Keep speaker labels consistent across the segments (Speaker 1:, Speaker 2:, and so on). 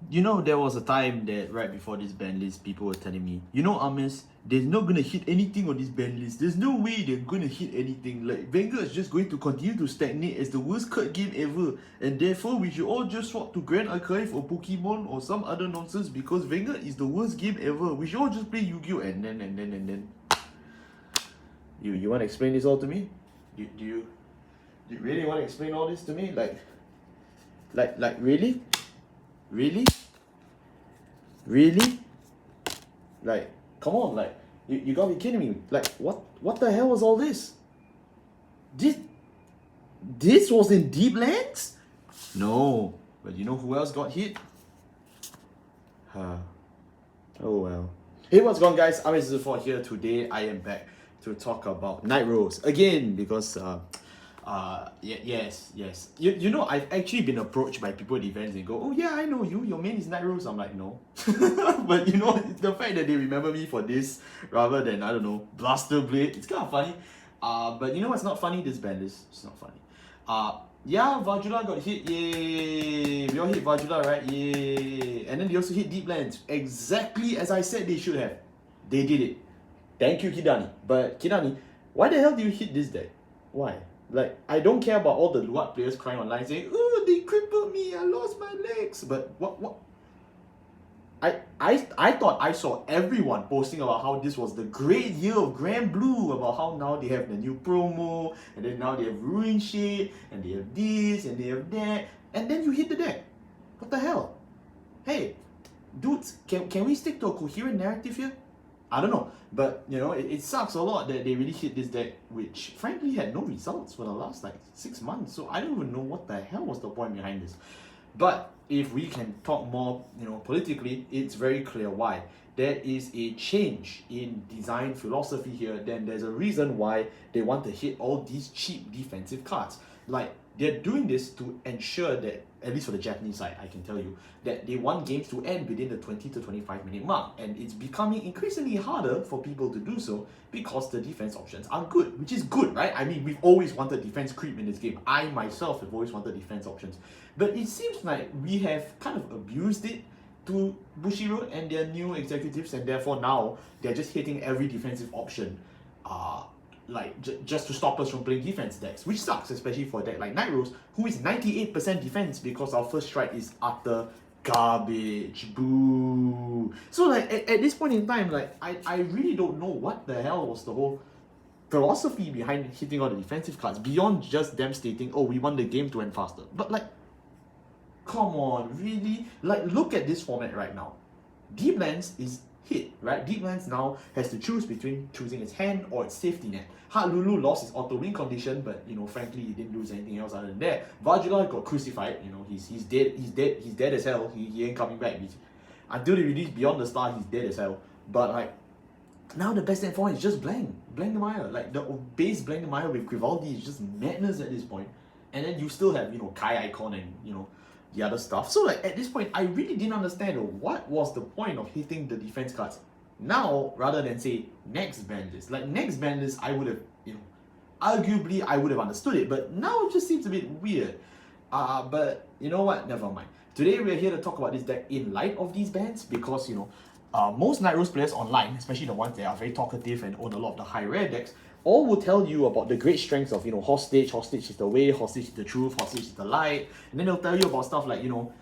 Speaker 1: You know, there was a time that right before this ban list, people were telling me, you know, Amis, they're not gonna hit anything on this ban list. There's no way they're gonna hit anything. Like, Vanguard is just going to continue to stagnate as the worst card game ever. And therefore, we should all just swap to Grand Archive or Pokemon or some other nonsense because Vanguard is the worst game ever. We should all just play Yu-Gi-Oh! And then. You want to explain this all to me? Do you really want to explain all this to me? Like really? Really? Really? Like, come on, like, you gotta be kidding me. Like, what the hell was all this? This was in Deep Lands? No. But you know who else got hit? Oh well. Hey, what's going on, guys? I'm Zephyr here. Today I am back to talk about Nightrose again because yes. You know, I've actually been approached by people at events and go, oh yeah, I know you, your main is Nightrose. I'm like, no. But you know, the fact that they remember me for this rather than, I don't know, Blaster Blade, it's kind of funny. But you know what's not funny? This band is, it's not funny. Yeah, Vyrgilla got hit, yay! We all hit Vyrgilla, right? Yay! And then they also hit Deep Lands, exactly as I said they should have. They did it. Thank you, Kidani. But Kidani, why the hell do you hit this deck? Why? Like, I don't care about all the Luat players crying online saying, oh, they crippled me, I lost my legs. But what? I thought I saw everyone posting about how this was the great year of Granblue, about how now they have the new promo, and then now they have ruin shit, and they have this, and they have that, and then you hit the deck. What the hell? Hey, dudes, can we stick to a coherent narrative here? I don't know, but you know, it sucks a lot that they really hit this deck, which frankly had no results for the last like 6 months. So I don't even know what the hell was the point behind this. But if we can talk more, you know, politically, it's very clear why. There is a change in design philosophy here. Then there's a reason why they want to hit all these cheap defensive cards. Like, they're doing this to ensure that, at least for the Japanese side, I can tell you, that they want games to end within the 20 to 25 minute mark. And it's becoming increasingly harder for people to do so because the defense options are good, which is good, right? I mean, we've always wanted defense creep in this game. I myself have always wanted defense options. But it seems like we have kind of abused it to Bushiroad and their new executives, and therefore now they're just hitting every defensive option just to stop us from playing defense decks, which sucks, especially for a deck like Nightrose, who is 98% defense because our first strike is utter garbage. Boo. So like at this point in time, like I really don't know what the hell was the whole philosophy behind hitting all the defensive cards beyond just them stating, oh, we want the game to end faster. But like, come on, really? Like, look at this format right now. Deep Lands is hit, right? Deep Lands now has to choose between choosing its hand or its safety net. Heart Lulu lost his auto win condition, but you know, frankly, he didn't lose anything else other than that. Vyrgilla got crucified. You know, he's dead as hell. He ain't coming back. Until they release Beyond the Star, he's dead as hell. But like, now the best net form is just Blank the Mire. Like, the base Blank the Mire with Grivaldi is just madness at this point. And then you still have, you know, Kai Icon and, you know, the other stuff. So like, at this point, I really didn't understand what was the point of hitting the defense cards now rather than say next ban list. Like, next ban list, I would have, you know, arguably I would have understood it, but now it just seems a bit weird. But you know what, never mind. Today we're here to talk about this deck in light of these bans because, you know, most Nightrose players online, especially the ones that are very talkative and own a lot of the high rare decks, all will tell you about the great strengths of, you know, hostage is the way, hostage is the truth, hostage is the light. And then they'll tell you about stuff like, you know,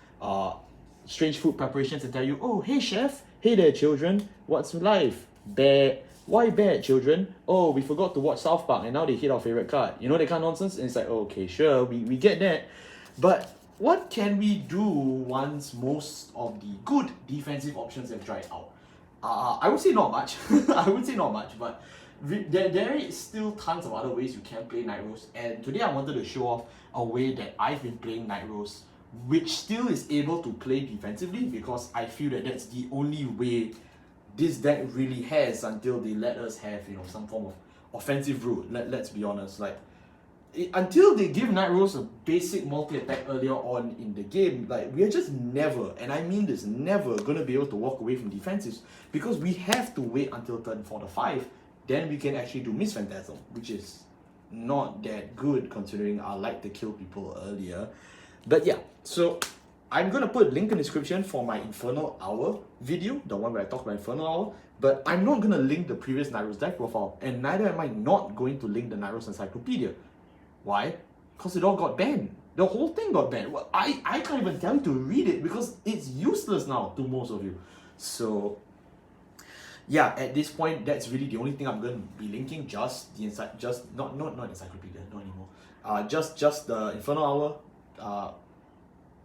Speaker 1: strange food preparations and tell you, oh, hey chef, hey there children, what's life? Bad. Why bad, children? Oh, we forgot to watch South Park and now they hit our favorite card. You know that kind of nonsense? And it's like, okay, sure, we get that. But what can we do once most of the good defensive options have dried out? I would say not much. I would say not much, but there is still tons of other ways you can play Nightrose, and today I wanted to show off a way that I've been playing Nightrose, which still is able to play defensively, because I feel that that's the only way this deck really has until they let us have, you know, some form of offensive route. Let's be honest, like, until they give Nightrose a basic multi-attack earlier on in the game, like, we are just never, and I mean this, never gonna be able to walk away from defensives, because we have to wait until turn 4 to 5. Then we can actually do Miss Phantasm, which is not that good considering I like to kill people earlier. But yeah, so I'm gonna put a link in the description for my Infernal Hour video, the one where I talk about Infernal Hour, but I'm not gonna link the previous Nightrose deck profile, and neither am I not going to link the Nightrose Encyclopedia. Why? Because it all got banned. The whole thing got banned. Well, I can't even tell you to read it because it's useless now to most of you. So yeah, at this point, that's really the only thing I'm going to be linking. Just the not encyclopedia, not anymore. Just the Infernal Hour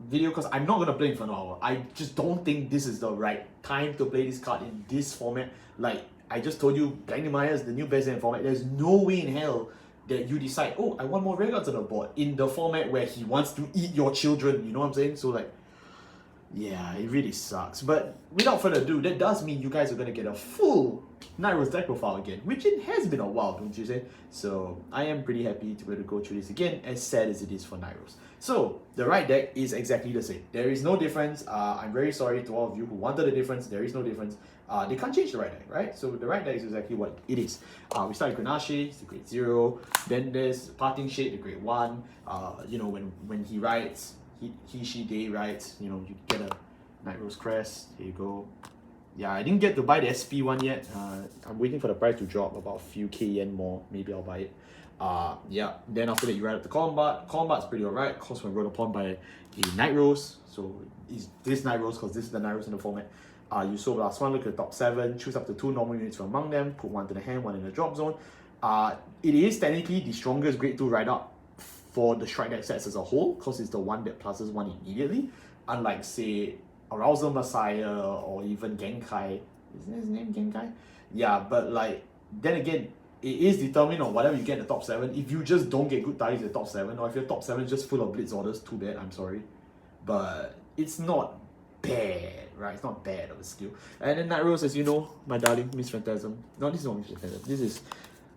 Speaker 1: video, because I'm not going to play Infernal Hour. I just don't think this is the right time to play this card in this format. Like I just told you, Blinding Mire is the new best in format. There's no way in hell that you decide, oh, I want more regards on the board in the format where he wants to eat your children. You know what I'm saying? So like, yeah, it really sucks. But without further ado, that does mean you guys are going to get a full Nightrose deck profile again, which it has been a while, don't you say? So I am pretty happy to be able to go through this again, as sad as it is for Nightrose. So the right deck is exactly the same. There is no difference. I'm very sorry to all of you who wanted a difference. There is no difference. They can't change the right deck, right? So the right deck is exactly what it is. We start with Grenache, it's the grade 0. Then there's Parting Shade, the grade 1. You know, when he rides, she, they rides, you know, you get a Nightrose Crest. Here you go. Yeah, I didn't get to buy the SP one yet. I'm waiting for the price to drop about a few K-yen more. Maybe I'll buy it. Yeah, then after that you ride up the Combat. Combat's pretty alright, because when rode upon by a Nightrose. So is this Nightrose, because this is the Nightrose in the format. You sold last one, look at the top 7, choose up to 2 normal units from among them, put 1 to the hand, 1 in the drop zone. It is technically the strongest grade 2 ride up for the Stride deck sets as a whole, because it's the one that pluses 1 immediately. Unlike, say, Arousal Messiah or even Genkai. Isn't his name Genkai? Yeah, but like, then again, it is determined on whatever you get in the top 7. If you just don't get good ties in the top 7, or if your top 7 is just full of Blitz orders, too bad, I'm sorry. But it's not bad, right? It's not bad of a skill. And then Nightrose, as you know, my darling, Miss Phantasm. No, this is not Miss Phantasm. This is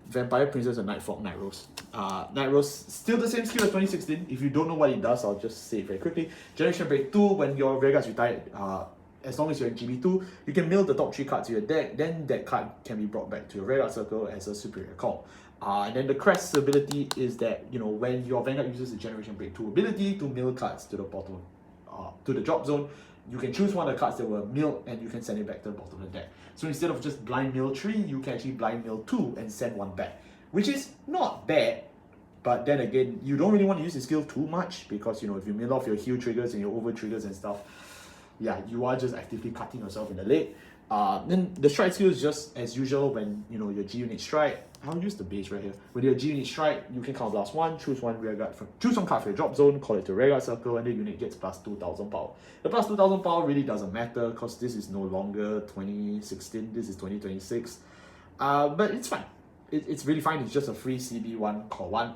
Speaker 1: Vampire Princess and Nightfog Nightrose. Nightrose, still the same skill as 2016. If you don't know what it does, I'll just say it very quickly. Generation Break 2, when your Vyrgilla's retired, as long as you're in GB2, you can mill the top 3 cards to your deck, then that card can be brought back to your Vanguard circle as a superior call. And then the Crest's ability is that, you know, when your Vanguard uses the Generation Break 2 ability to mill cards to the bottom, to the drop zone, you can choose one of the cards that were milled and you can send it back to the bottom of the deck. So instead of just blind mill 3, you can actually blind mill 2 and send 1 back, which is not bad. But then again, you don't really want to use the skill too much, because, you know, if you mill off your heal triggers and your over triggers and stuff, yeah, you are just actively cutting yourself in the leg. Then the Stride skill is just as usual. When, you know, your G unit Stride, I'll use the base right here. With your G unit Stride, you can count blast 1, choose one card for your drop zone, call it to Vanguard circle, and the unit gets plus 2,000 power. The plus 2,000 power really doesn't matter, because this is no longer 2016, this is 2026. But it's fine. It's really fine. It's just a free CB1, call 1.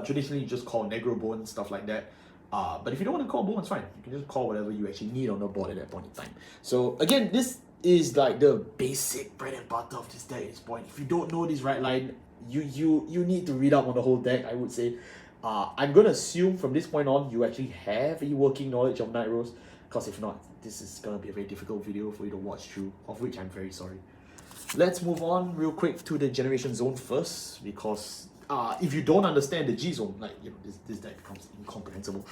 Speaker 1: Traditionally, you just call Negro Bone, stuff like that. But if you don't want to call Bone, it's fine. You can just call whatever you actually need on the board at that point in time. So again, this is like the basic bread and butter of this deck at this point. If you don't know this right line, you need to read up on the whole deck, I would say. I'm going to assume from this point on, you actually have a working knowledge of Nightrose, because if not, this is going to be a very difficult video for you to watch through, of which I'm very sorry. Let's move on real quick to the Generation Zone first, because if you don't understand the G Zone, like, you know, this deck becomes incomprehensible.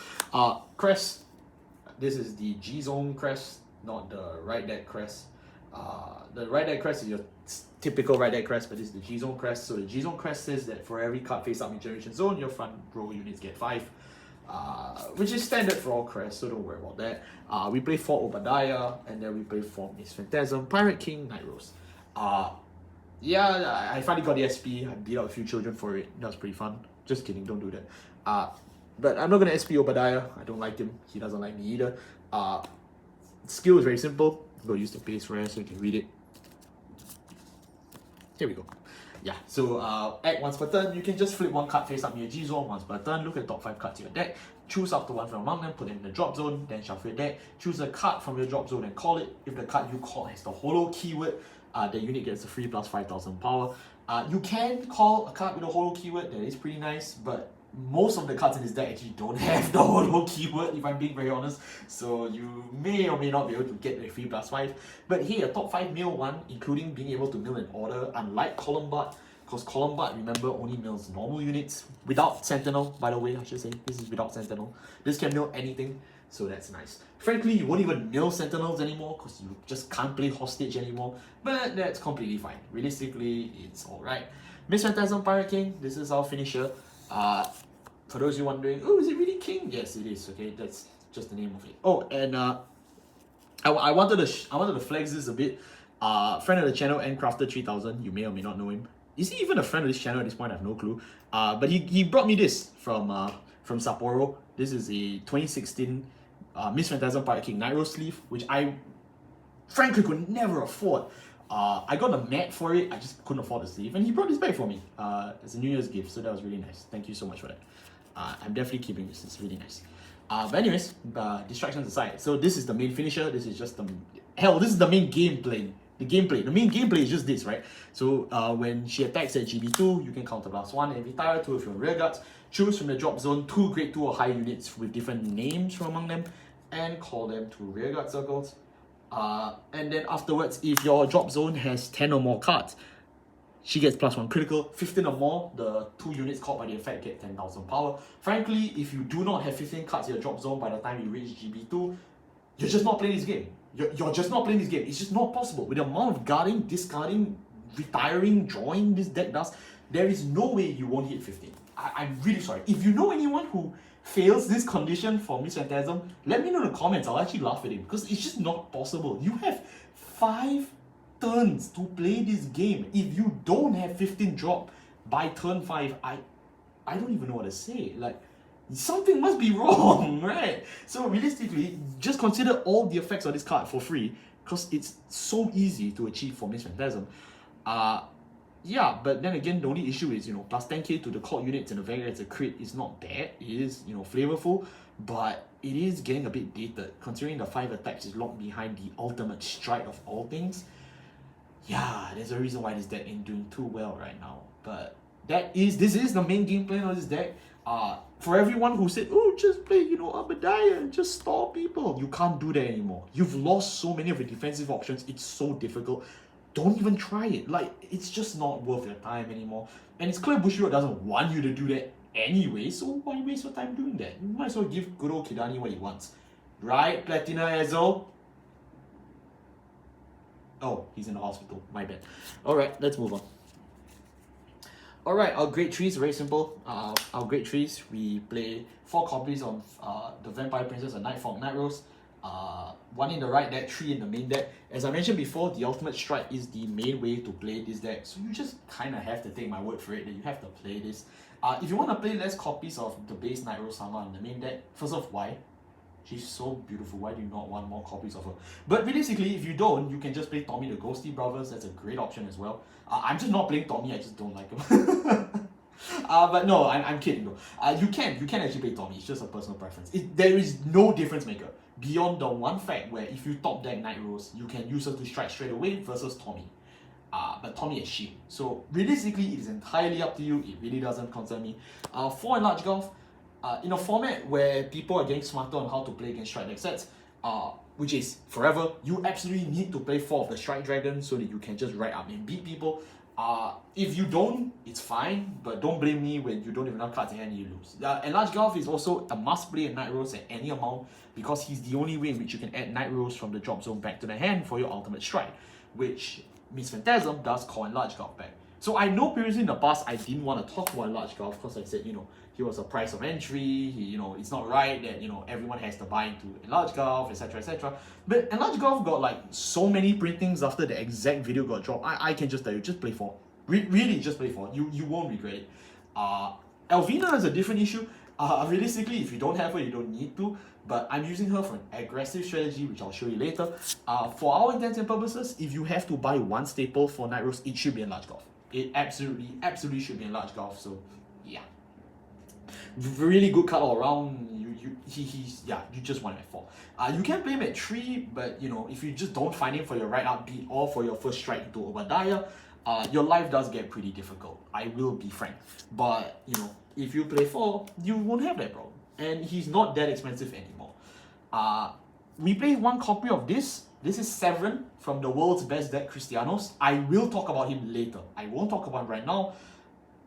Speaker 1: Crest, this is the G Zone Crest, not the right deck Crest. The right deck Crest is your typical right deck Crest, but this is the G Zone Crest. So the G Zone Crest says that for every card face up in Generation Zone, your front row units get 5, which is standard for all Crests, so don't worry about that. We play 4 Obadiah, and then we play 4 Miss Phantasm, Pirate King, Nightrose. Yeah, I finally got the SP. I beat out a few children for it. That was pretty fun. Just kidding, don't do that. But I'm not gonna SP Obadiah. I don't like him. He doesn't like me either. Skill is very simple. Go use the base rare so you can read it. Here we go. Yeah, so act once per turn. You can just flip 1 card face up in your G zone once per turn. Look at the top 5 cards in your deck. Choose up to 1 from among them, put them in the drop zone, then shuffle your deck. Choose a card from your drop zone and call it. If the card you call has the holo keyword, the unit gets a free plus 5,000 power. You can call a card with a holo keyword, that is pretty nice, but most of the cards in this deck actually don't have the holo keyword, if I'm being very honest. So you may or may not be able to get a free plus 5. But hey, a top 5 mill one, including being able to mill an order, unlike Columbard, because Columbard, remember, only mills normal units, without Sentinel, by the way, I should say. This is without Sentinel. This can mill anything. so that's nice. Frankly, you won't even mill Sentinels anymore because you just can't play Hostage anymore, but that's completely fine. Realistically, it's alright. Miss Phantasm Pirate King, this is our finisher. For those of you wondering, oh, is it really King? Yes, it is, okay? That's just the name of it. Oh, and I wanted to flex this a bit. Friend of the channel, Ncrafter3000, you may or may not know him. Is he even a friend of this channel at this point? I have no clue. But he brought me this from Sapporo. This is a 2016 Miss Phantasm Pirate King Nightrose sleeve, which I frankly could never afford. I got a mat for it, I just couldn't afford the sleeve, and he brought this back for me as a New Year's gift, so that was really nice. Thank you so much for that. I'm definitely keeping this, it's really nice. But anyways, distractions aside, so this is the main finisher, this is just the... Hell, this is the main gameplay. The main gameplay is just this, right? So when she attacks at GB2, you can counter blast 1 and retire 2 of your rear guards. Choose from the drop zone 2 grade 2 or higher units with different names from among them and call them to rear guard circles. And then afterwards, if your drop zone has 10 or more cards, she gets +1 critical. 15 or more, the 2 units caught by the effect get 10,000 power. Frankly, if you do not have 15 cards in your drop zone by the time you reach GB2, you're just not playing this game. You're just not playing this game. It's just not possible. With the amount of guarding, discarding, retiring, drawing this deck does, there is no way you won't hit 15. I'm really sorry. If you know anyone who fails this condition for Miss Phantasm, let me know in the comments. I'll actually laugh at him because it's just not possible. You have 5 turns to play this game. If you don't have 15 drop by turn 5, I don't even know what to say. Like, something must be wrong, right? So realistically, just consider all the effects of this card for free because it's so easy to achieve for Miss Phantasm. Yeah, but then again, the only issue is, plus 10k to the core units and the Vanguard as a crit is not bad. It is, flavorful, but it is getting a bit dated considering the 5 attacks is locked behind the ultimate stride of all things. Yeah, there's a reason why this deck ain't doing too well right now. But this is the main game plan of this deck. For everyone who said, oh, just play, Obadiah and just stall people, you can't do that anymore. You've lost so many of your defensive options. It's so difficult. Don't even try it. Like, it's just not worth your time anymore. And it's clear Bushiroad doesn't want you to do that anyway, so why waste your time doing that? You might as well give good old Kidani what he wants. Right, Platina Ezo? Oh, he's in the hospital. My bad. Alright, let's move on. Alright, our grade trees, very simple. Our grade trees, we play 4 copies of the Vampire Princess and Nightfall Nightrose. 1 in the right deck, 3 in the main deck. As I mentioned before, the Ultimate Strike is the main way to play this deck, so you just kind of have to take my word for it that you have to play this. If you want to play less copies of the base Nightrose-sama in the main deck, first off, why? She's so beautiful, why do you not want more copies of her? But realistically, if you don't, you can just play Tommy the Ghosty Brothers, that's a great option as well. I'm just not playing Tommy, I just don't like him. But no, I'm kidding though. You can actually play Tommy, it's just a personal preference. There is no difference maker beyond the one fact where if you top deck Nightrose, you can use her to strike straight away versus Tommy. But Tommy is shield. So realistically, it is entirely up to you. It really doesn't concern me. 4 Enlarged Golf, in a format where people are getting smarter on how to play against Stride Decksets, which is forever, you absolutely need to play 4 of the Strike Dragon so that you can just ride up and beat people. If you don't, it's fine, but don't blame me when you don't even have cards in hand and you lose. Enlarged Golf is also a must play in Nightrose at any amount because he's the only way in which you can add Nightrose from the drop zone back to the hand for your ultimate strike, which Miss Phantasm does call Enlarged Golf back. So I know previously in the past I didn't want to talk about Enlarged Golf because I said, he was a price of entry, it's not right that, everyone has to buy into Enlarged Golf, etc, etc. But Enlarged Golf got like so many printings after the exact video got dropped. I can just tell you, just play 4. Really, just play 4. You won't regret it. Elvina is a different issue. Realistically, if you don't have her, you don't need to. But I'm using her for an aggressive strategy, which I'll show you later. For our intents and purposes, if you have to buy 1 staple for Nightrose, it should be Enlarged Golf. It absolutely should be Enlarged Golf. So yeah, really good card all around. You just want him at 4. You can play him at 3, but if you just don't find him for your right up beat or for your first strike into Obadiah, your life does get pretty difficult. I will be frank. But if you play 4, you won't have that problem. And he's not that expensive anymore. We play 1 copy of this. This is Severin from the world's best deck, Cristianos. I will talk about him later. I won't talk about him right now.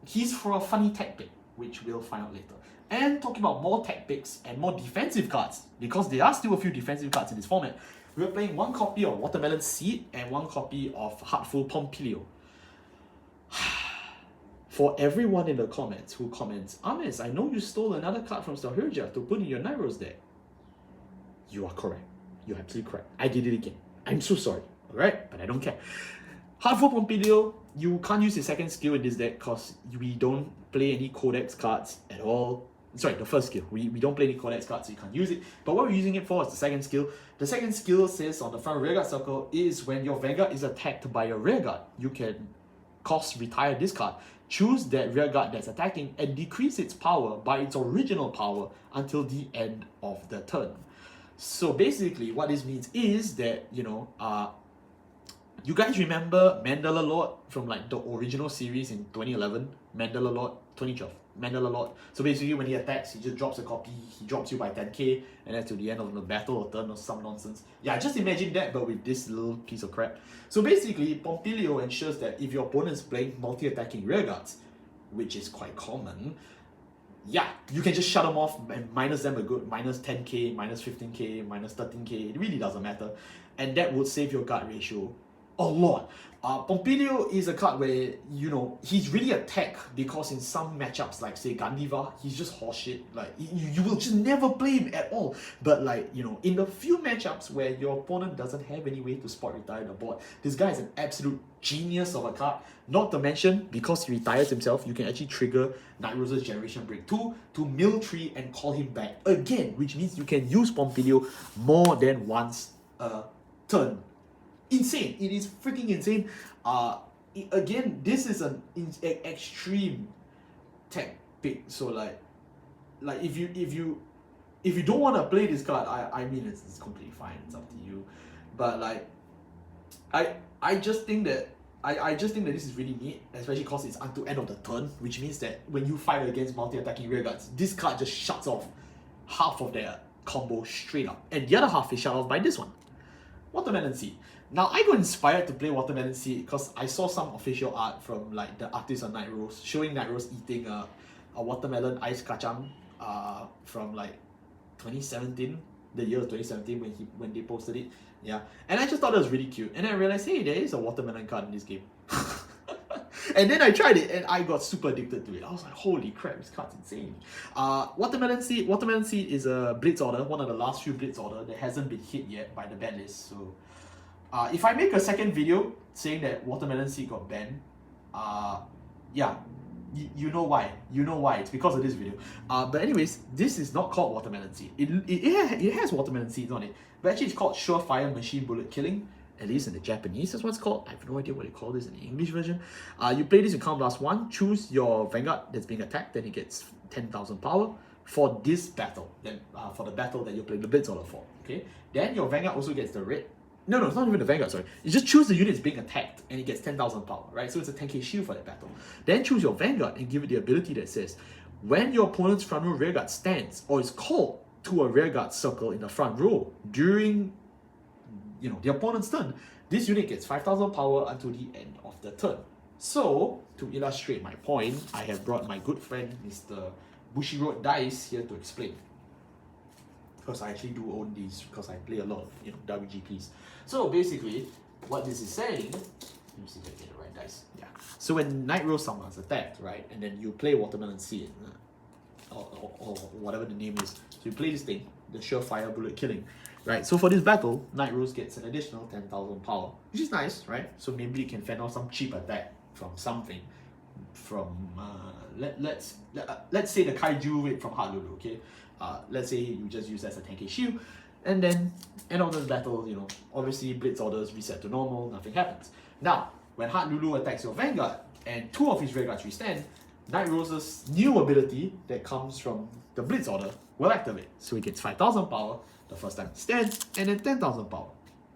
Speaker 1: He's for a funny tech pick, which we'll find out later. And talking about more tech picks and more defensive cards, because there are still a few defensive cards in this format, we're playing one copy of Watermelon Seed and one copy of Heartful Pompilio. For everyone in the comments who comments, Ames, I know you stole another card from Vyrgilla to put in your Nightrose deck. You are correct. You're absolutely correct. I did it again. I'm so sorry. Alright? But I don't care. Heartful Pompilio, you can't use the second skill in this deck because we don't play any Codex cards at all. Sorry, the first skill. We don't play any Codex cards, so you can't use it. But what we're using it for is the second skill. The second skill says on the front rearguard circle is when your Vanguard is attacked by your rearguard, you can retire this card. Choose that rearguard that's attacking and decrease its power by its original power until the end of the turn. So basically, what this means is that, you guys remember Mandala Lord from like the original series in 2011? Mandala Lord, 2012. Mandala Lord. So basically, when he attacks, he just drops a copy. He drops you by 10k, and that's to the end of the battle or turn or some nonsense. Yeah, just imagine that, but with this little piece of crap. So basically, Pompilio ensures that if your opponent's playing multi-attacking rearguards, which is quite common, yeah, you can just shut them off and minus them a good minus 10k, minus 15k, minus 13k. It really doesn't matter, and that would save your guard ratio a lot. Pompilio is a card where, he's really a tech because in some matchups, like say Gandiva, he's just horseshit. Like, you will just never play him at all. But like, in the few matchups where your opponent doesn't have any way to spot retire the board, this guy is an absolute genius of a card. Not to mention, because he retires himself, you can actually trigger Nightrose's Generation Break 2 to mill 3 and call him back again, which means you can use Pompilio more than once a turn. Insane. It is freaking insane. Again, this is an extreme tech pick. So like if you don't want to play this card, I mean it's completely fine. It's up to you. But like I just think that this is really neat, especially because it's until end of the turn, which means that when you fight against multi-attacking rearguards, this card just shuts off half of their combo straight up, and the other half is shut off by this one, Watermelon Seed. Now, I got inspired to play Watermelon Seed because I saw some official art from like the artist on Nightrose showing Nightrose eating a watermelon ice kacang from like 2017, the year of 2017 when they posted it. Yeah, and I just thought it was really cute, and then I realized, hey, there is a watermelon card in this game. And then I tried it and I got super addicted to it. I was like, holy crap, this card's insane. Watermelon Seed is a Blitz order, one of the last few Blitz order that hasn't been hit yet by the ban list. So if I make a second video saying that Watermelon Seed got banned, yeah, you know why. You know why. It's because of this video. But anyways, this is not called Watermelon Seed. It has Watermelon Seeds on it, but actually it's called Surefire Machine Bullet Killing. At least in the Japanese, that's what it's called. I have no idea what they call this in the English version. You play this in Count Blast 1, choose your Vanguard that's being attacked, then it gets 10,000 power for this battle. Then for the battle that you're playing the Blitz order for. Okay. Then your Vanguard also gets the red. No, it's not even the Vanguard, sorry. You just choose the units being attacked and it gets 10,000 power, right? So it's a 10k shield for that battle. Then choose your Vanguard and give it the ability that says, when your opponent's front row rearguard stands or is called to a rearguard circle in the front row during the opponent's turn, this unit gets 5,000 power until the end of the turn. So, to illustrate my point, I have brought my good friend Mr. Bushiroad Dice here to explain. Because I actually do own these, because I play a lot of WGPs. So basically, what this is saying, let me see if I get the right dice. Yeah. So when Nightrose-sama is attacked, right, and then you play Watermelon Seed, or whatever the name is, so you play this thing, the Surefire Bullet Killing. Right, so for this battle, Nightrose gets an additional 10,000 power, which is nice, right? So maybe you can fend off some cheap attack from something, from let's say the Kaiju Raid from Heartlulu, okay? Let's say you just use that as a 10k shield, and then end of the battle, obviously Blitz orders reset to normal, nothing happens. Now, when Heartlulu attacks your Vanguard and 2 of his Vanguards restand, Nightrose's new ability that comes from the Blitz order will activate. So he gets 5,000 power the first time he stands, and then 10,000 power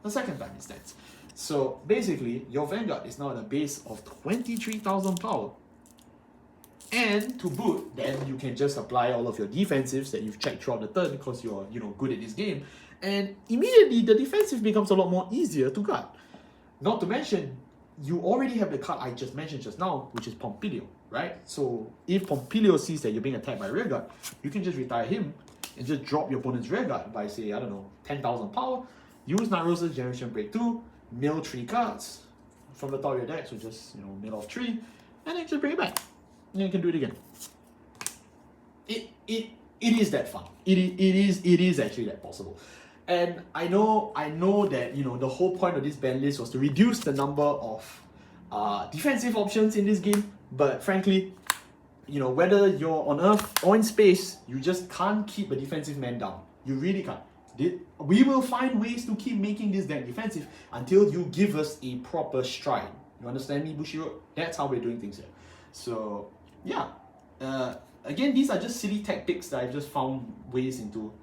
Speaker 1: the second time he stands. So basically, your Vanguard is now at a base of 23,000 power. And to boot, then you can just apply all of your defensives that you've checked throughout the turn because you're good at this game, and immediately the defensive becomes a lot more easier to guard. Not to mention, you already have the card I just mentioned just now, which is Pompilio. right? So if Pompilio sees that you're being attacked by a rearguard, you can just retire him and just drop your opponent's rearguard by, say, I don't know, 10,000 power. Use Nightrose's Generation Break 2, mill 3 cards from the top of your deck, so just, you know, mill off 3, and then just bring it back. And you can do it again. It is that fun. It is actually that possible. And I know that, you know, the whole point of this ban list was to reduce the number of defensive options in this game, but frankly, you know, whether you're on Earth or in space, you just can't keep a defensive man down. You really can't. We will find ways to keep making this deck defensive until you give us a proper stride. You understand me, Bushiroad? That's how we're doing things here. So, yeah. Again, these are just silly tactics that I've just found ways into,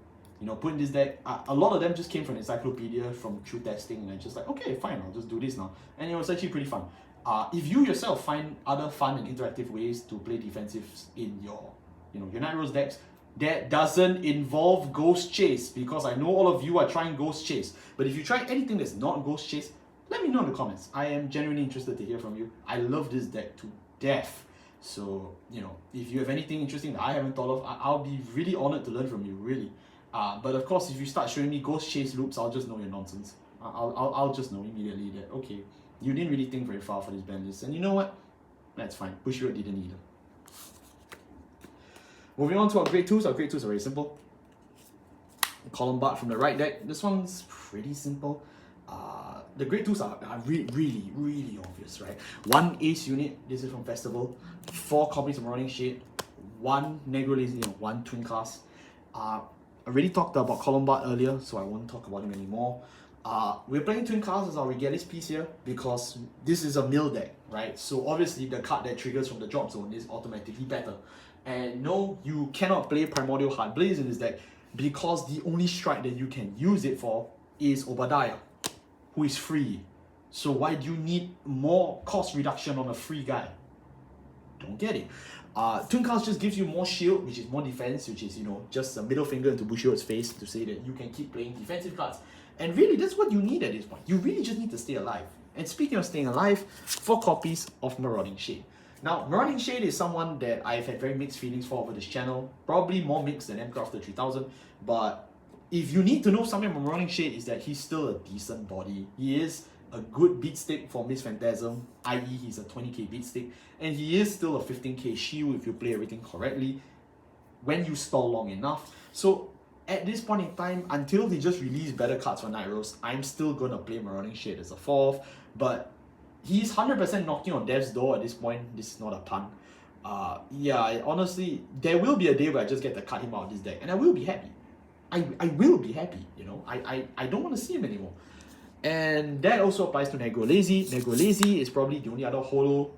Speaker 1: you know, putting this deck. A lot of them just came from encyclopedia, from true testing, and I'm just like, okay, fine, I'll just do this now. And it was actually pretty fun. If you yourself find other fun and interactive ways to play defensives in your, you know, your Nightrose decks that doesn't involve Ghost Chase, because I know all of you are trying Ghost Chase, but if you try anything that's not Ghost Chase, let me know in the comments. I am genuinely interested to hear from you. I love this deck to death. So, you know, if you have anything interesting that I haven't thought of, I'll be really honored to learn from you, really. But of course, if you start showing me Ghost Chase loops, I'll just know you're nonsense. I'll just know immediately that, okay, you didn't really think very far for this ban list. And you know what? That's fine. Bushiroad didn't either. Moving on to our grade 2s. Our grade 2s are very simple. Column Bart from the right deck. This one's pretty simple. The grade 2s are really obvious, right? 1 Ace unit, this is from Festival. 4 copies of Marauding Shade. 1 Negro Lazy, you know, 1 Twin Cast. I already talked about Column Bart earlier, so I won't talk about him anymore. We're playing Twin Cast as our Regalis piece here because this is a mill deck, right? So obviously the card that triggers from the drop zone is automatically better. And no, you cannot play Primordial Heartblaze in this deck because the only strike that you can use it for is Obadiah, who is free. So why do you need more cost reduction on a free guy? Don't get it. Twin Cast just gives you more shield, which is more defense, which is, you know, just a middle finger into Bushiroad's face to say that you can keep playing defensive cards. And really, that's what you need at this point. You really just need to stay alive. And speaking of staying alive, 4 copies of Marauding Shade. Now, Marauding Shade is someone that I've had very mixed feelings for over this channel. Probably more mixed than Mcrafter 3000. But if you need to know something about Marauding Shade, is that he's still a decent body. He is a good beat stick for Miss Phantasm, i.e. he's a 20k beat stick. And he is still a 15k shield if you play everything correctly, when you stall long enough. So at this point in time, until they just release better cards for Nightrose, I'm still going to play Marauding Shade as a 4th. But he's 100% knocking on Death's door at this point. This is not a pun. Yeah, honestly, there will be a day where I just get to cut him out of this deck, and I will be happy. I will be happy, you know. I don't want to see him anymore. And that also applies to Negro Lazy. Negro Lazy is probably the only other holo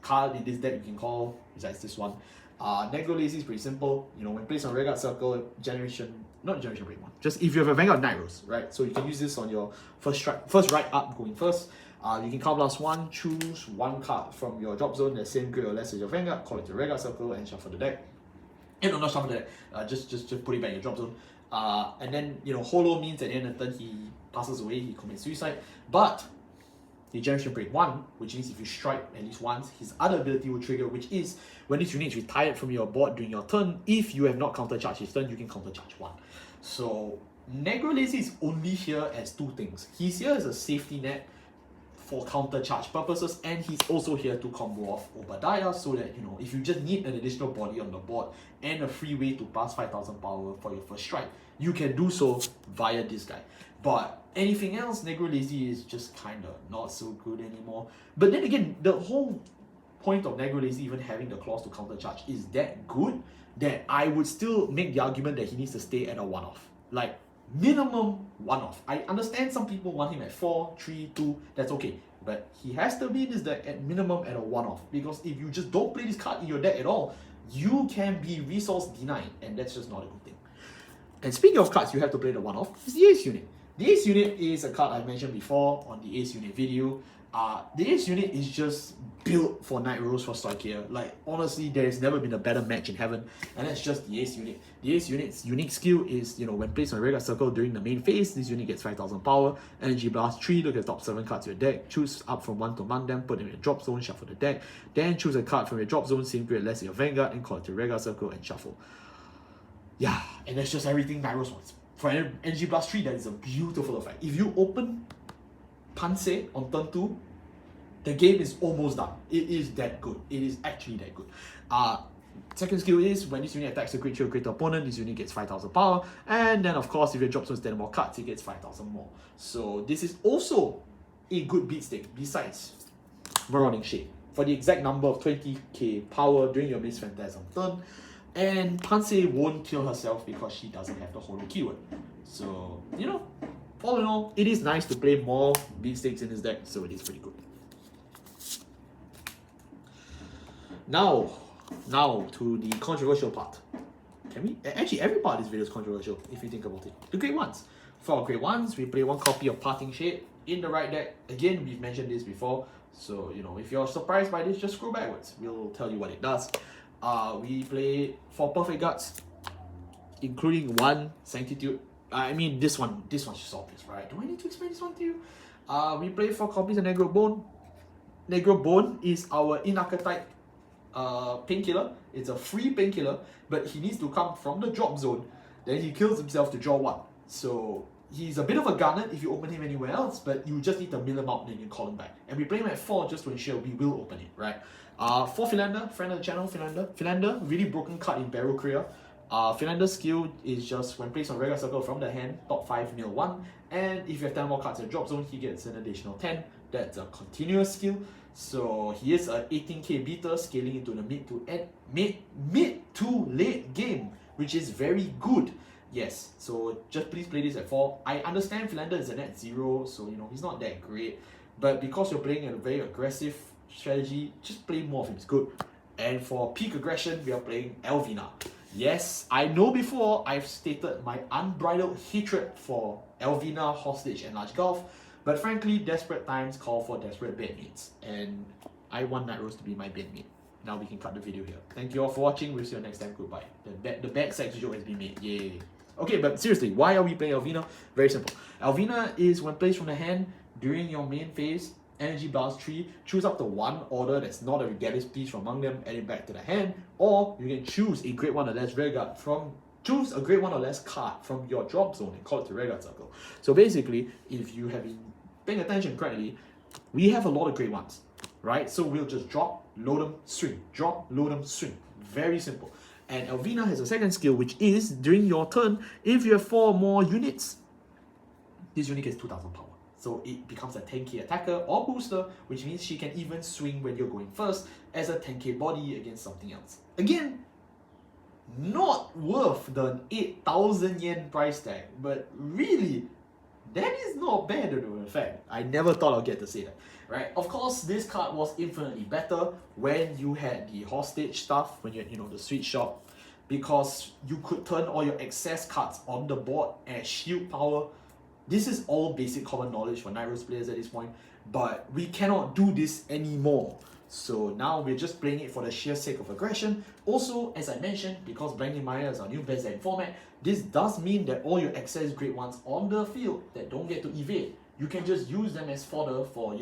Speaker 1: card in this deck you can call, besides this one. Negro Lazy is pretty simple. You know, when placed on Vanguard Circle, not Generation Break 1. Just if you have a Vanguard Nightrose, right? So you can use this on your first right up going first. You can card blast 1, choose 1 card from your drop zone that's same grade or less as your Vanguard, call it to Vanguard Circle, and shuffle the deck. No, not shuffle the deck. Just put it back in your drop zone. And then, you know, holo means at the end of the turn he passes away, he commits suicide. But the Generation Break 1, which means if you strike at least once, his other ability will trigger, which is when this unit is retired from your board during your turn, if you have not countercharged his turn, you can countercharge 1. So Negro Lazy is only here as 2 things. He's here as a safety net for countercharge purposes, and he's also here to combo off Obadiah, so that, you know, if you just need an additional body on the board and a free way to pass 5,000 power for your first strike, you can do so via this guy. But anything else, Negro Lazy is just kind of not so good anymore. But then again, the whole point of Negro Lazy even having the clause to countercharge is that good that I would still make the argument that he needs to stay at a 1-off. Like, minimum 1-off. I understand some people want him at 4, 3, 2, that's okay. But he has to be in this deck at minimum at a 1-off. Because if you just don't play this card in your deck at all, you can be resource denied, and that's just not a good thing. And speaking of cards you have to play the 1-off, it's the Ace unit. The Ace unit is a card I mentioned before on the Ace unit video. The Ace unit is just built for Nightrose for Stoicheia. Like, honestly, there's never been a better match in heaven, and that's just the Ace unit. The Ace unit's unique skill is, when placed on a regular circle during the main phase, this unit gets 5,000 power, Energy Blast 3, look at the top 7 cards of your deck, choose up from 1 to among them, put them in a drop zone, shuffle the deck, then choose a card from your drop zone, same grade less than your Vanguard, and call it to a regular circle and shuffle. Yeah, and that's just everything Nightrose wants. For Energy Blast 3, that is a beautiful effect. If you open Pansei on turn 2, the game is almost done. It is that good. It is actually that good. Second skill is when this unit attacks a creature or greater opponent, this unit gets 5,000 power. And then, of course, if your drop zone is 10 more cards, it gets 5,000 more. So this is also a good beat stick besides Marauding Shade for the exact number of 20k power during your Miss Phantasm turn. And Pansei won't kill herself because she doesn't have the Holo keyword. So, all in all, it is nice to play more beat sticks in his deck, so it is pretty good. Now to the controversial part. Actually, every part of this video is controversial if you think about it. The Great Ones. For our Great Ones, we play one copy of Parting Shade in the right deck. Again, we've mentioned this before, so if you're surprised by this, just scroll backwards. We'll tell you what it does. We play 4 Perfect Guards, including 1 Sanctitude. I mean, this one should solve this, right? Do I need to explain this one to you? We play 4 copies of Negro Bone. Negro Bone is our in-archetype painkiller. It's a free painkiller, but he needs to come from the drop zone. Then he kills himself to draw 1. So he's a bit of a garnet if you open him anywhere else, but you just need to mill him out and then you call him back. And we play him at 4 just to ensure we will open it, right? For Philander, friend of the channel, Philander, really broken card in Barrow Kriya. Philander's skill is just when placed on regular circle from the hand, top 5 mill 1, and if you have 10 more cards in the drop zone, he gets an additional 10. That's a continuous skill. So he is a 18k beater, scaling into the mid to late game, which is very good. Yes, so just please play this at 4. I understand Philander is a net 0, so he's not that great. But because you're playing a very aggressive strategy, just play more of him, it's good. And for peak aggression, we are playing Elvina. Yes, I know before I've stated my unbridled hatred for Elvina, Hostage, and Large Gulf, but frankly, desperate times call for desperate bandmates, and I want Nightrose to be my bandmate. Now we can cut the video here. Thank you all for watching. We'll see you next time. Goodbye. The back sex joke has been made. Yay. Okay, but seriously, why are we playing Elvina? Very simple. Elvina is when placed from the hand during your main phase, Energy Blast 3, choose up to 1 order that's not a Regalis piece from among them, add it back to the hand, or you can choose a Great One or less Vanguard choose a Great One or less card from your drop zone and call it to Vanguard circle. So basically, if you have been paying attention correctly, we have a lot of Great Ones, right? So we'll just drop, load them, swing, drop, load them, swing. Very simple. And Elvina has a second skill, which is during your turn, if you have 4 more units, this unit gets 2,000 power. So it becomes a 10k attacker or booster, which means she can even swing when you're going first as a 10k body against something else. Again, not worth the 8,000 yen price tag, but really, that is not bad in fact. I never thought I'd get to say that, right? Of course, this card was infinitely better when you had the hostage stuff, when you had, the sweet shop, because you could turn all your excess cards on the board as shield power. This is all basic common knowledge for Nightrose players at this point, but we cannot do this anymore. So now we're just playing it for the sheer sake of aggression. Also, as I mentioned, because Blinding Maya is our new best end format, this does mean that all your excess Great Ones on the field that don't get to evade, you can just use them as fodder for,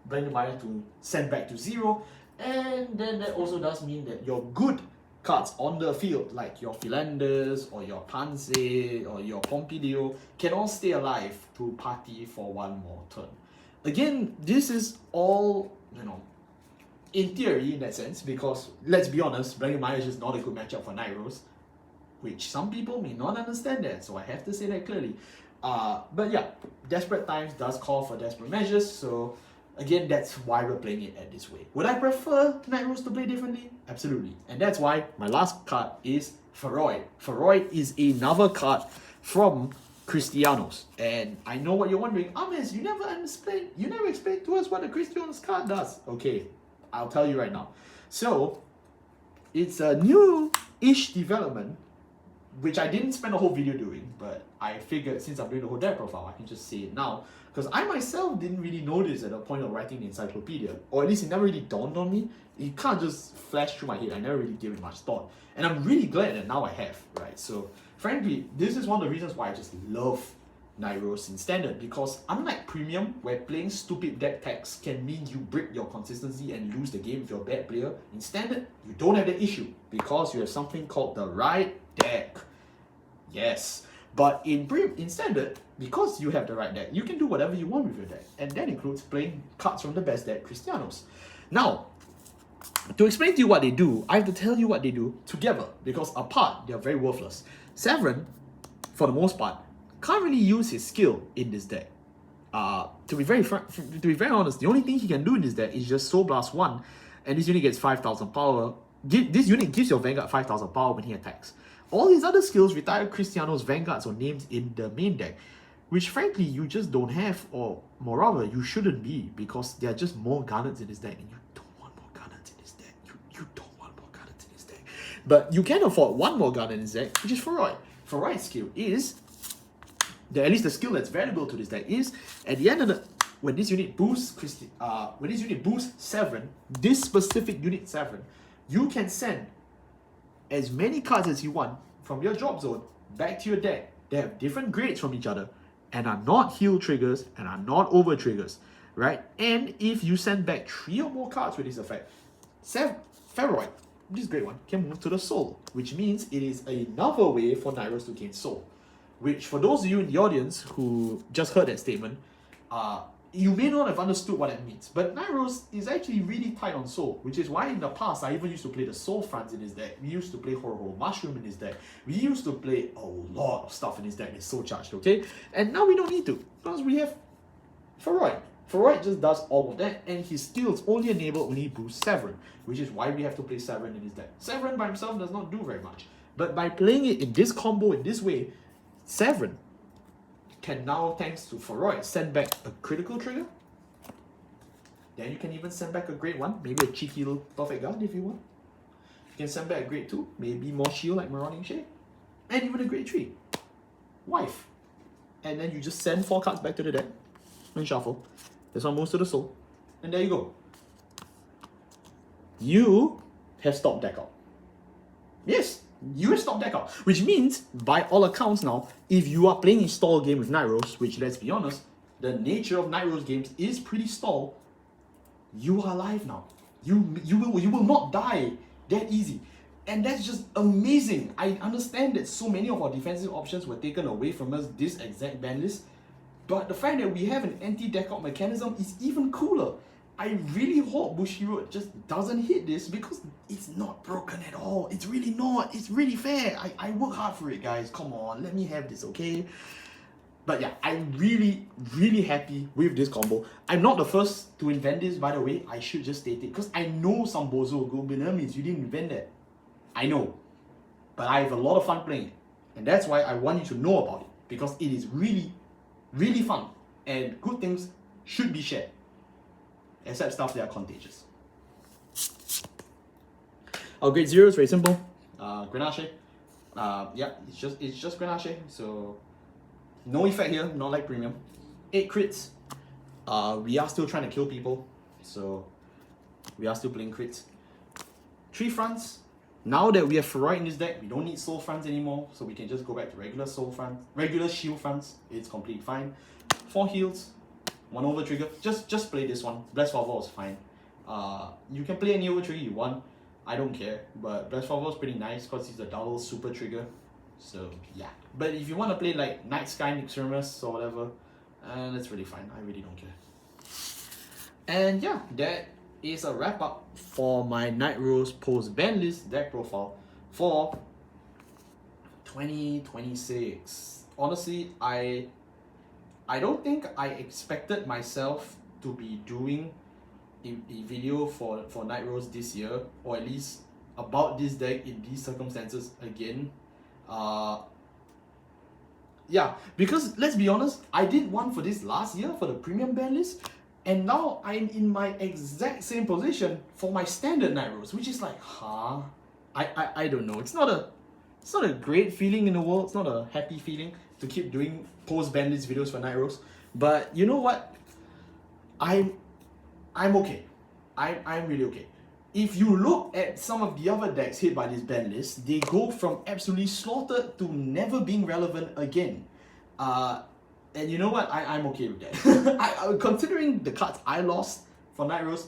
Speaker 1: Blinding Maya to send back to 0. And then that also does mean that your good cards on the field, like your Philanders or your Pansei or your Pompidou, can all stay alive to party for 1 more turn. Again, this is all, in theory in that sense, because let's be honest, Blinding Maya is just not a good matchup for Nightrose, which some people may not understand that, so I have to say that clearly. But yeah, desperate times does call for desperate measures, so again, that's why we're playing it at this way. Would I prefer Nightrose to play differently? Absolutely. And that's why my last card is Feroid. Feroid is another card from Cristianos. And I know what you're wondering, Ames, you never explained to us what a Cristianos card does. Okay, I'll tell you right now. So, it's a new-ish development which I didn't spend a whole video doing, but I figured since I'm doing the whole deck profile, I can just say it now. Because I myself didn't really notice at the point of writing the encyclopedia, or at least it never really dawned on me. It can't just flash through my head. I never really gave it much thought. And I'm really glad that now I have, right? So, frankly, this is one of the reasons why I just love Nightrose in Standard, because unlike Premium, where playing stupid deck packs can mean you break your consistency and lose the game if you're a bad player, in Standard, you don't have that issue, because you have something called the right deck. Yes, but in Standard, because you have the right deck, you can do whatever you want with your deck, and that includes playing cards from the best deck, Cristianos. Now, to explain to you what they do, I have to tell you what they do together, because apart, they are very worthless. Severin, for the most part, can't really use his skill in this deck. To be very honest, the only thing he can do in this deck is just Soul Blast 1, and this unit gets 5,000 power. This unit gives your Vanguard 5,000 power when he attacks. All his other skills retire Cristiano's Vanguards or names in the main deck, which frankly you just don't have, or moreover, you shouldn't be, because there are just more Garnets in this deck, and you don't want more Garnets in this deck. You don't want more Garnets in this deck. But you can afford one more Garnet in this deck, which is Feroid. Feroid's skill is, at least the skill that's valuable to this deck is, at the end of the, when this unit boosts Severin, this specific unit Severin, you can send as many cards as you want from your drop zone back to your deck. They have different grades from each other and are not heal triggers and are not over triggers, right? And if you send back 3 or more cards with this effect, Feroid, this great one, can move to the soul, which means it is another way for Nightrose to gain soul. Which, for those of you in the audience who just heard that statement, you may not have understood what that means. But Nightrose is actually really tight on soul, which is why in the past I even used to play the soul fronts in his deck. We used to play Horror Mushroom in his deck. We used to play a lot of stuff in his deck that's soul charged, okay? And now we don't need to, because we have Feroid. Feroid just does all of that, and his skills only enable when he boosts Severin, which is why we have to play Severin in his deck. Severin by himself does not do very much. But by playing it in this combo, in this way, Severin can now, thanks to Feroid, send back a critical trigger. Then you can even send back a grade 1, maybe a cheeky little Perfect Guard if you want. You can send back a grade 2, maybe more shield like Marauding Shade. And even a grade 3, Wife. And then you just send 4 cards back to the deck and shuffle. This one moves to the soul. And there you go. You have stopped deck out. Yes! You have stopped deck out, which means, by all accounts now, if you are playing a stall game with Nightrose, which, let's be honest, the nature of Nightrose games is pretty stall, you are alive now. You will not die that easy. And that's just amazing. I understand that so many of our defensive options were taken away from us this exact ban list, but the fact that we have an anti-deck out mechanism is even cooler. I really hope Bushiroad just doesn't hit this, because it's not broken at all. It's really not. It's really fair. I work hard for it, guys. Come on, let me have this, okay? But yeah, I'm really, really happy with this combo. I'm not the first to invent this, by the way. I should just state it, because I know some bozo will go, Benamis, you didn't invent that. I know. But I have a lot of fun playing it. And that's why I want you to know about it, because it is really, really fun. And good things should be shared. Except stuff that are contagious. Our grade 0 is very simple. Grenache. Yeah, it's just Grenache. So no effect here, not like Premium. 8 crits. We are still trying to kill people, so we are still playing crits. 3 fronts. Now that we have Feroid in this deck, we don't need soul fronts anymore, so we can just go back to regular soul fronts, regular shield fronts. It's completely fine. 4 heals. 1 over trigger. Just play this one. Bless Father is fine. You can play any over trigger you want. I don't care. But Bless Father is pretty nice because it's a double super trigger. So yeah. But if you want to play like Night Sky Nixermus or whatever, that's really fine. I really don't care. And yeah, that is a wrap up for my Nightrose post ban list deck profile for 2026. Honestly, I don't think I expected myself to be doing a video for Nightrose this year, or at least about this deck in these circumstances again. Yeah, because let's be honest, I did one for this last year for the premium ban list, and now I'm in my exact same position for my standard Nightrose, which is like, huh? I don't know. It's not It's not a great feeling in the world. It's not a happy feeling to keep doing post-ban list videos for Nightrose. But you know what? I'm okay. I'm really okay. If you look at some of the other decks hit by this ban list, they go from absolutely slaughtered to never being relevant again. And you know what? I'm okay with that. Considering the cards I lost for Nightrose,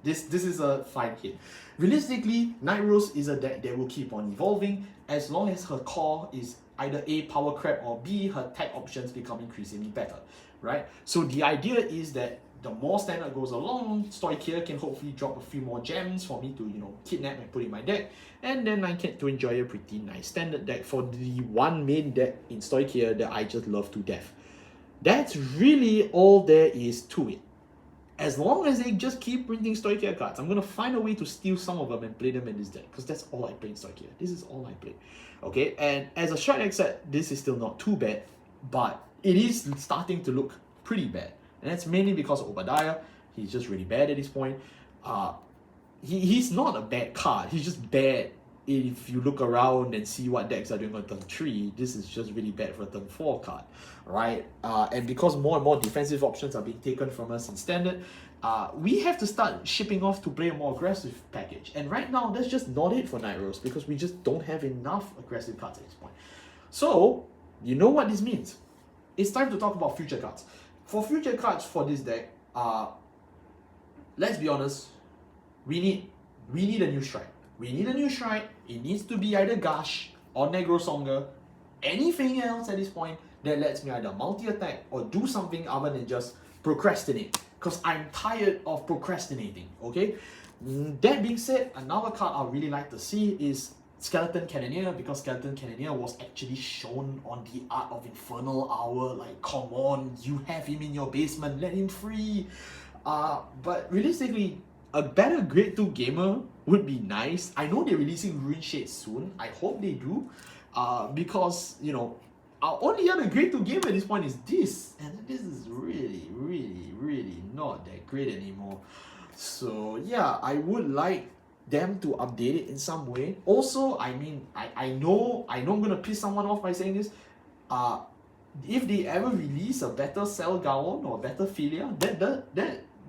Speaker 1: this is a fine hit. Realistically, Nightrose is a deck that will keep on evolving as long as her core is either A, power crap, or B, her tech options become increasingly better, right? So the idea is that the more standard goes along, Stoichia can hopefully drop a few more gems for me to, you know, kidnap and put in my deck, and then I get to enjoy a pretty nice standard deck for the one main deck in Stoichia that I just love to death. That's really all there is to it. As long as they just keep printing Stoichia cards, I'm going to find a way to steal some of them and play them in this deck, because that's all I play in Stoichia. This is all I play. Okay, and as a Stride deck set, this is still not too bad, but it is starting to look pretty bad. And that's mainly because of Obadiah. He's just really bad at this point. He's not a bad card. He's just bad if you look around and see what decks are doing on turn 3. This is just really bad for a turn 4 card, right? And because more and more defensive options are being taken from us in standard, we have to start shipping off to play a more aggressive package. And right now, that's just not it for Nightrose, because we just don't have enough aggressive cards at this point. So, you know what this means. It's time to talk about future cards. For future cards for this deck, let's be honest, we need a new Stride. We need a new Stride. It needs to be either Gash or Negrosonga, anything else at this point that lets me either multi-attack or do something other than just procrastinate. Because I'm tired of procrastinating, okay? That being said, another card I really like to see is Skeleton Cannoneer, because Skeleton Cannoneer was actually shown on the Art of Infernal Hour. Like, come on, you have him in your basement, let him free. But realistically, a better grade 2 gamer would be nice. I know they're releasing Rune Shade soon. I hope they do. Because, you know, our only other grade 2 gamer at this point is this. And this is really, really, really not that great anymore. So, yeah, I would like them to update it in some way. Also, I mean, I know I'm gonna piss someone off by saying this. If they ever release a better Cell Gawon or a better Philia,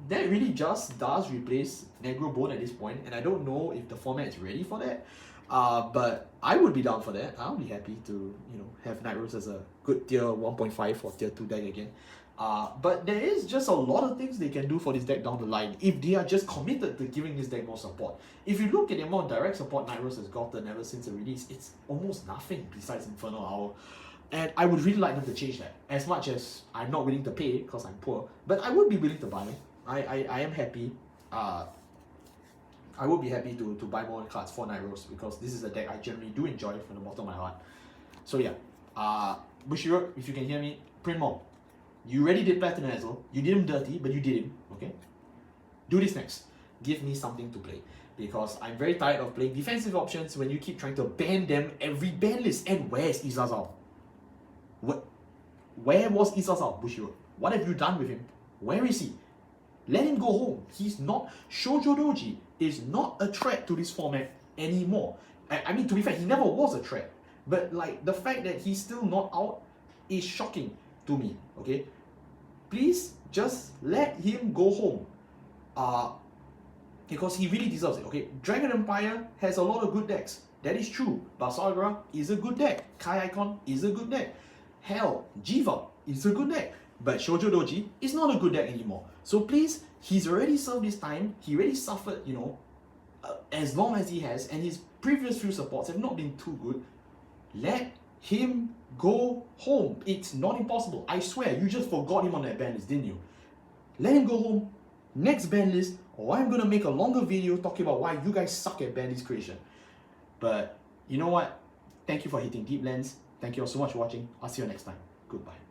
Speaker 1: that really just does replace Negro Bone at this point, and I don't know if the format is ready for that. But I would be down for that. I'll be happy to, you know, have Nightrose as a good tier 1.5 or tier 2 deck again. But there is just a lot of things they can do for this deck down the line if they are just committed to giving this deck more support. If you look at the amount of direct support Nightrose has gotten ever since the release, it's almost nothing besides Infernal Hour. And I would really like them to change that. As much as I'm not willing to pay because I'm poor, but I would be willing to buy them. I am happy. I would be happy to buy more cards for Nightrose, because this is a deck I generally do enjoy from the bottom of my heart. So yeah, Bushiro, if you can hear me, print more. You already did Platinum Ezel. You did him dirty, but you did him, okay? Do this next. Give me something to play, because I'm very tired of playing defensive options when you keep trying to ban them every ban list. And where's Isazao? Where was Isazao, Bushiro? What have you done with him? Where is he? Let him go home. He's not... Shojodoji is not a threat to this format anymore. I mean, to be fair, he never was a threat. But, like, the fact that he's still not out is shocking to me, okay? Please just let him go home. Because he really deserves it, okay? Dragon Empire has a lot of good decks. That is true. Basagara is a good deck. Kai Icon is a good deck. Hell, Jiva is a good deck. But Shojodoji is not a good deck anymore. So please, he's already served his time. He already suffered, you know, as long as he has. And his previous few supports have not been too good. Let him go home. It's not impossible. I swear, you just forgot him on that ban list, didn't you? Let him go home. Next ban list, or I'm going to make a longer video talking about why you guys suck at ban list creation. But you know what? Thank you for hitting Deep Lens. Thank you all so much for watching. I'll see you next time. Goodbye.